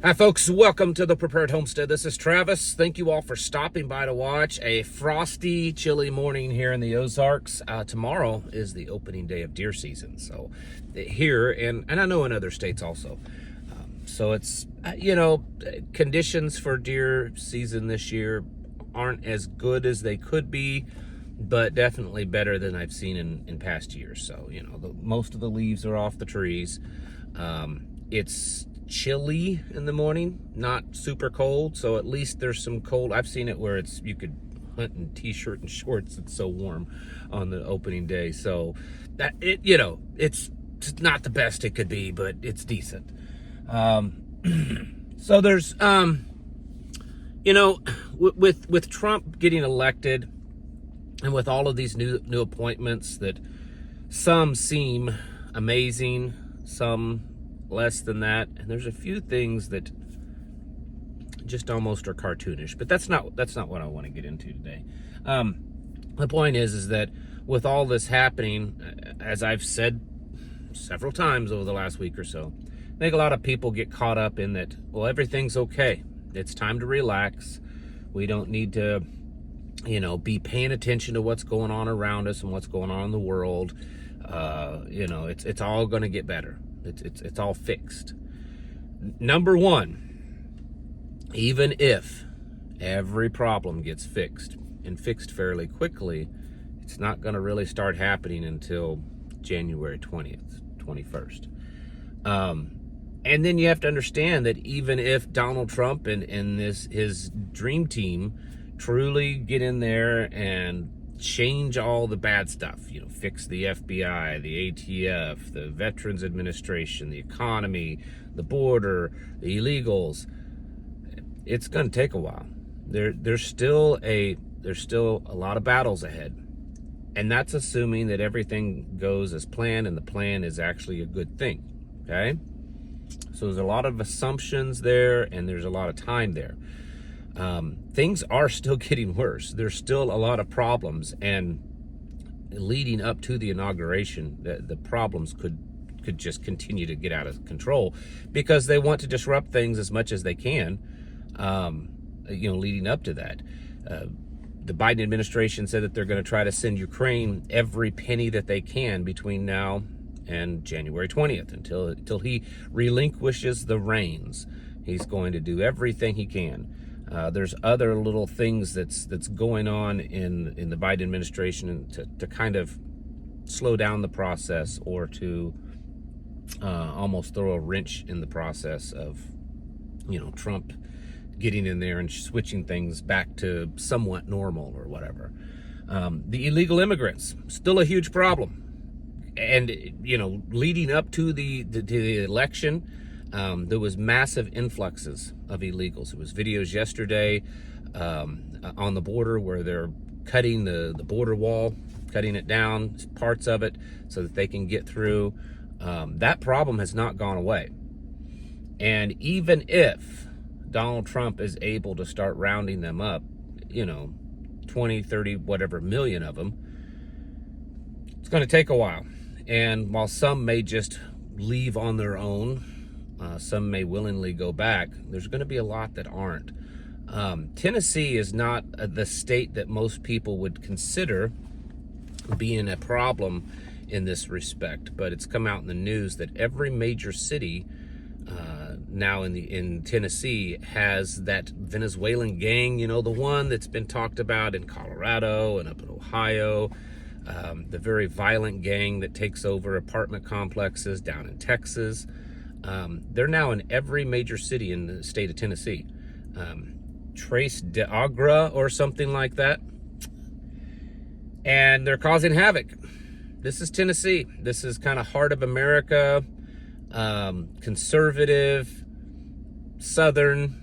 Hi folks, welcome to the Prepared Homestead. This is Travis. Thank you all for stopping by to watch a frosty, chilly morning here in the Ozarks. Tomorrow is the opening day of deer season. So here, and I know in other states also. So it's, conditions for deer season this year aren't as good as they could be, but definitely better than I've seen in past years. So, most of the leaves are off the trees. It's chilly in the morning, not super cold, so at least there's some cold. I've seen it where you could hunt in t-shirt and shorts. It's so warm on the opening day. So that it's not the best it could be, but it's decent. So there's with Trump getting elected and with all of these new appointments that some seem amazing, some less than that, and there's a few things that just almost are cartoonish, but that's not what I want to get into today. The point is that with all this happening, as I've said several times over the last week or so, I think a lot of people get caught up in that, well, everything's okay, it's time to relax, we don't need to be paying attention to what's going on around us and what's going on in the world. It's all going to get better. It's all fixed. Number one, even if every problem gets fixed and fixed fairly quickly, it's not going to really start happening until January 20th, 21st. And then you have to understand that even if Donald Trump and his dream team truly get in there and change all the bad stuff, fix the FBI, the ATF, the Veterans Administration, the economy, the border, the illegals, it's going to take a while. There's still a lot of battles ahead, and that's assuming that everything goes as planned and the plan is actually a good thing. Okay, so there's a lot of assumptions there, and there's a lot of time there. Things are still getting worse. There's still a lot of problems, and leading up to the inauguration, the problems could just continue to get out of control because they want to disrupt things as much as they can. Leading up to that, the Biden administration said that they're going to try to send Ukraine every penny that they can between now and January 20th until he relinquishes the reins. He's going to do everything he can. There's other little things that's going on in the Biden administration to kind of slow down the process or to almost throw a wrench in the process of, Trump getting in there and switching things back to somewhat normal or whatever. The illegal immigrants, still a huge problem. And, leading up to the election, there was massive influxes of illegals. There was videos yesterday on the border where they're cutting the border wall, cutting it down, parts of it, so that they can get through. That problem has not gone away. And even if Donald Trump is able to start rounding them up, 20, 30, whatever million of them, it's going to take a while. And while some may just leave on their own, some may willingly go back, there's going to be a lot that aren't. Tennessee is not the state that most people would consider being a problem in this respect, but it's come out in the news that every major city now in Tennessee has that Venezuelan gang, the one that's been talked about in Colorado and up in Ohio, the very violent gang that takes over apartment complexes down in Texas. They're now in every major city in the state of Tennessee. Trace de Agra or something like that. And they're causing havoc. This is Tennessee. This is kind of heart of America, conservative, southern,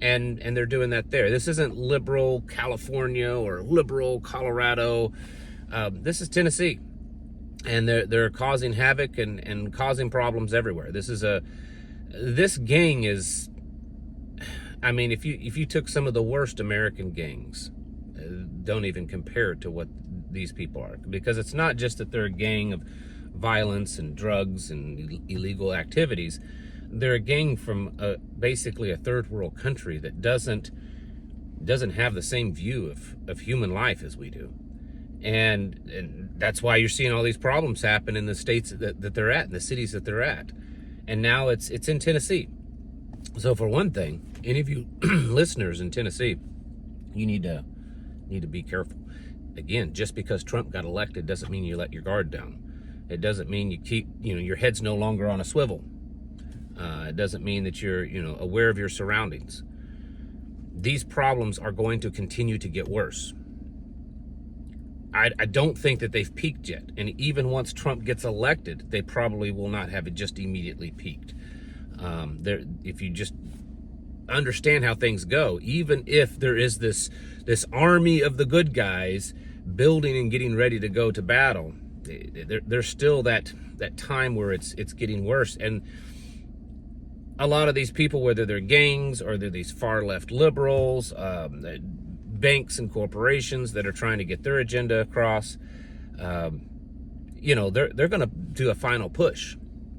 and they're doing that there. This isn't liberal California or liberal Colorado. This is Tennessee. And they're causing havoc and causing problems everywhere. This gang is, if you took some of the worst American gangs, don't even compare it to what these people are, because it's not just that they're a gang of violence and drugs and illegal activities. They're a gang from basically a third world country that doesn't have the same view of human life as we do. And that's why you're seeing all these problems happen in the states that they're at, in the cities that they're at. And now it's in Tennessee. So for one thing, any of you listeners in Tennessee, you need to be careful. Again, just because Trump got elected doesn't mean you let your guard down. It doesn't mean you keep, your head's no longer on a swivel. It doesn't mean that you're, aware of your surroundings. These problems are going to continue to get worse. I don't think that they've peaked yet. And even once Trump gets elected, they probably will not have it just immediately peaked. If you just understand how things go, even if there is this army of the good guys building and getting ready to go to battle, there's still that time where it's getting worse. And a lot of these people, whether they're gangs or they're these far left liberals, banks and corporations that are trying to get their agenda across, they're going to do a final push.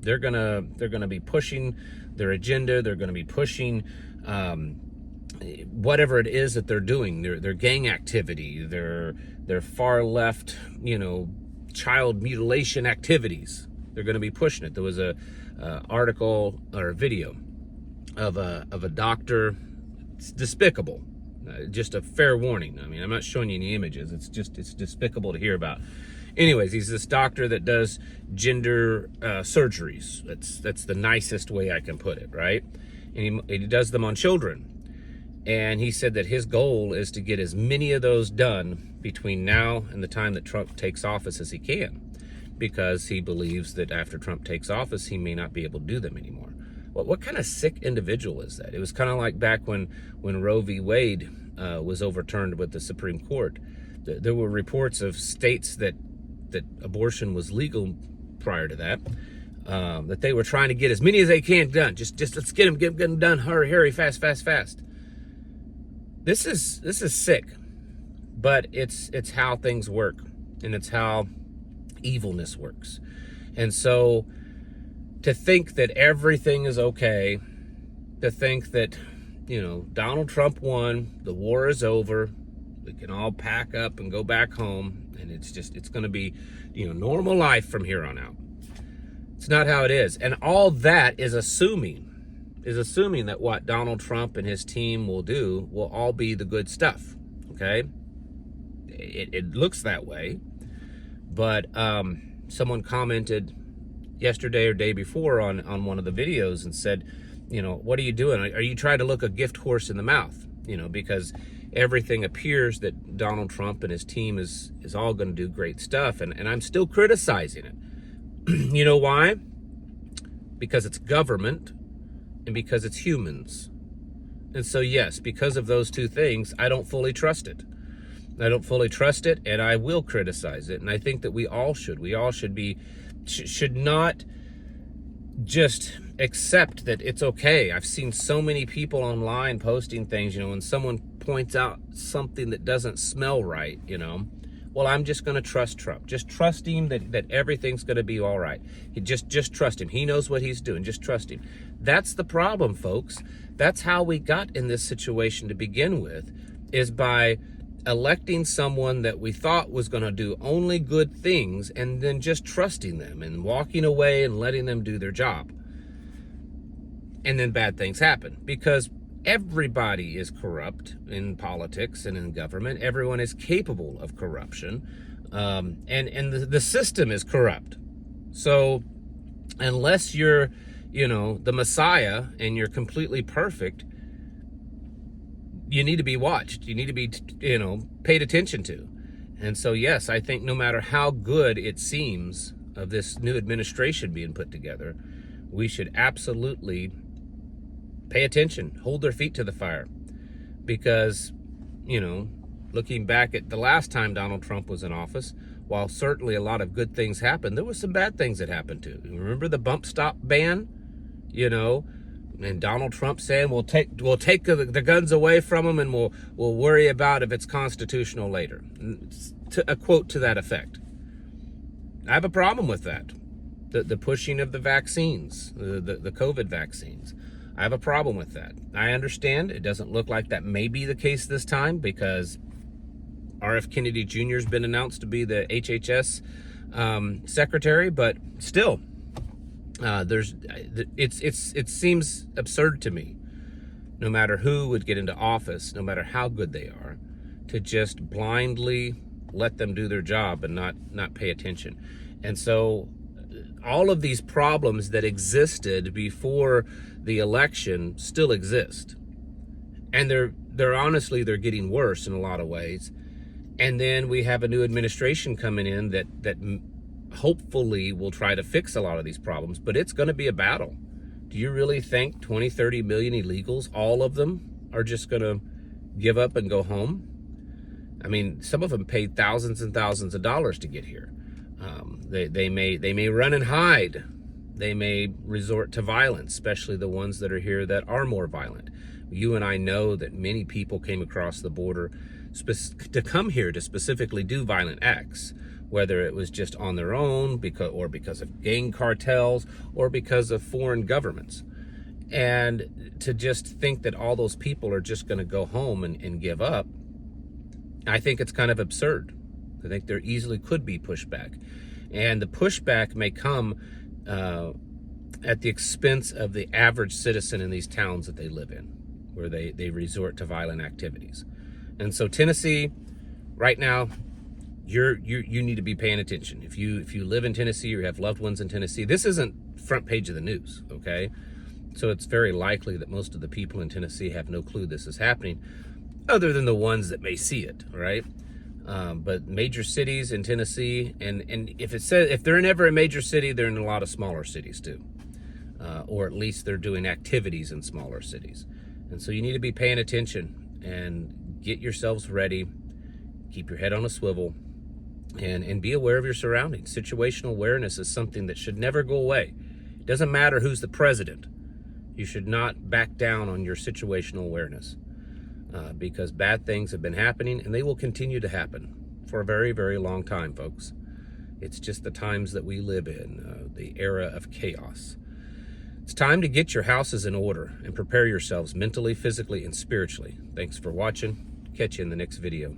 They're gonna be pushing their agenda. They're going to be pushing whatever it is that they're doing. Their gang activity, their far left, child mutilation activities. They're going to be pushing it. There was a article or a video of a doctor. It's despicable. Just a fair warning. I mean, I'm not showing you any images. It's despicable to hear about. Anyways, he's this doctor that does gender surgeries. That's the nicest way I can put it, right? And he does them on children. And he said that his goal is to get as many of those done between now and the time that Trump takes office as he can, because he believes that after Trump takes office, he may not be able to do them anymore. Well, what kind of sick individual is that? It was kind of like back when Roe v. Wade was overturned with the Supreme Court. There were reports of states that abortion was legal prior to that, that they were trying to get as many as they can done. Just let's get them done. Hurry, fast. This is sick, but it's how things work, and it's how evilness works. And so to think that everything is okay, to think that, Donald Trump won, the war is over, we can all pack up and go back home, and it's going to be, normal life from here on out. It's not how it is. And all that is assuming that what Donald Trump and his team will do will all be the good stuff, okay? It looks that way, but someone commented yesterday or day before on one of the videos and said, what are you doing? Are you trying to look a gift horse in the mouth? Because everything appears that Donald Trump and his team is all going to do great stuff, and I'm still criticizing it. You know why? Because it's government and because it's humans. And so yes, because of those two things, I don't fully trust it. And I will criticize it. And I think that we all should. We all should not just accept that it's okay. I've seen so many people online posting things, when someone points out something that doesn't smell right, well, I'm just going to trust Trump. Just trust him that everything's going to be all right. Just trust him. He knows what he's doing. Just trust him. That's the problem, folks. That's how we got in this situation to begin with, is by electing someone that we thought was going to do only good things, and then just trusting them and walking away and letting them do their job. And then bad things happen, because everybody is corrupt in politics and in government. Everyone is capable of corruption, and the system is corrupt. So unless you're, the Messiah and you're completely perfect, you need to be watched. You need to be, paid attention to. And so, yes, I think no matter how good it seems of this new administration being put together, we should absolutely pay attention, hold their feet to the fire. Because, looking back at the last time Donald Trump was in office, while certainly a lot of good things happened, there were some bad things that happened too. Remember the bump stop ban? And Donald Trump saying we'll take the guns away from them, and we'll worry about if it's constitutional later. A quote to that effect. I have a problem with that. the pushing of the vaccines, the COVID vaccines. I have a problem with that. I understand it doesn't look like that may be the case this time, because R.F. Kennedy Jr. has been announced to be the HHS secretary, but still, it seems absurd to me, no matter who would get into office, no matter how good they are, to just blindly let them do their job and not pay attention. And so all of these problems that existed before the election still exist, and they're honestly, they're getting worse in a lot of ways. And then we have a new administration coming in that hopefully will try to fix a lot of these problems, but it's going to be a battle. Do you really think 20, 30 million illegals, all of them, are just going to give up and go home? I mean, some of them paid thousands and thousands of dollars to get here. They may run and hide. They may resort to violence, especially the ones that are here that are more violent. You and I know that many people came across the border to come here to specifically do violent acts, whether it was just on their own because of gang cartels or because of foreign governments. And to just think that all those people are just going to go home and give up, I think it's kind of absurd. I think there easily could be pushback. And the pushback may come at the expense of the average citizen in these towns that they live in, where they resort to violent activities. And so Tennessee, right now, you need to be paying attention. If you live in Tennessee or you have loved ones in Tennessee, this isn't front page of the news, okay? So it's very likely that most of the people in Tennessee have no clue this is happening, other than the ones that may see it, right? But major cities in Tennessee, and if they're never a major city, they're in a lot of smaller cities too, or at least they're doing activities in smaller cities. And so you need to be paying attention and get yourselves ready, keep your head on a swivel, and be aware of your surroundings. Situational awareness is something that should never go away. It doesn't matter who's the president. You should not back down on your situational awareness, because bad things have been happening, and they will continue to happen for a very, very long time, folks. It's just the times that we live in, the era of chaos. It's time to get your houses in order and prepare yourselves mentally, physically, and spiritually. Thanks for watching. Catch you in the next video.